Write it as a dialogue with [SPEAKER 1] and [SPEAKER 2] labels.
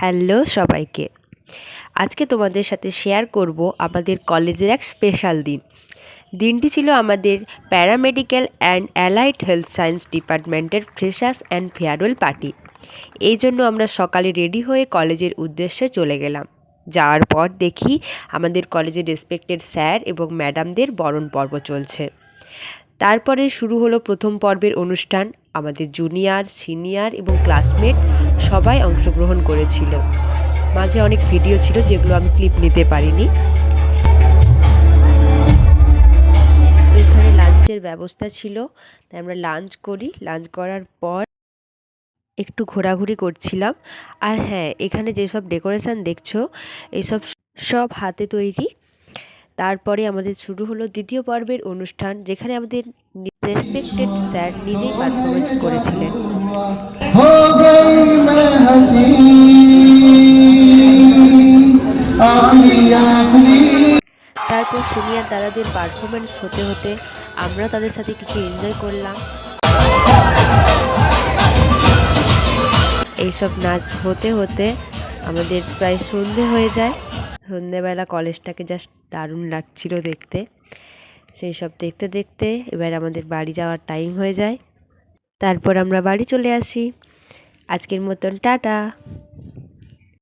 [SPEAKER 1] Hello সবাইকে। আজকে তোমাদের সাথে শেয়ার করব আমাদের কলেজের এক স্পেশাল দিন। দিনটি ছিল আমাদের paramedical and allied health science ডিপার্টমেন্টের ফ্রেশার্স অ্যান্ড ফেয়ারওয়েল পার্টি। এই জন্য আমরা সকালে রেডি হয়ে কলেজের উদ্দেশ্যে চলে গেলাম। যাওয়ার পর দেখি আমাদের কলেজের রেসপেক্টেড স্যার এবং ম্যাডামদের বরণ পর্ব চলছে। তারপরে শুরু হলো প্রথম পর্বের অনুষ্ঠান। আমাদের জুনিয়র, সিনিয়র এবং ক্লাসমেট সবাই অংশগ্রহণ করেছিল। মাঝে অনেক ভিডিও ছিল যেগুলো আমি ক্লিপ নিতে পারিনি। এখানে লাঞ্চের ব্যবস্থা ছিল, তাই আমরা লাঞ্চ করি। লাঞ্চ করার পর একটু ঘোরাঘুরি করছিলাম। আর হ্যাঁ, এখানে যেসব ডেকোরেশন দেখছো এইসব সব হাতে তৈরি। তারপরে আমাদের শুরু হলো দ্বিতীয় পর্বের অনুষ্ঠান, যেখানে আমাদের রেসপেক্টেড স্যার নিজেই পারফরমেন্স করেছিলেন। তারপর সিনিয়র দাদাদের পারফরমেন্স হতে হতে আমরা তাদের সাথে কিছু এনজয় করলাম। এইসব নাচ হতে হতে আমাদের প্রায় সন্ধে হয়ে যায়। সন্ধেবেলা কলেজটাকে জাস্ট দারুণ লাগছিল দেখতে। সেই সব দেখতে দেখতে এবার আমাদের বাড়ি যাওয়ার টাইম হয়ে যায়। তারপর আমরা বাড়ি চলে আসি। আজকের মতন টাটা।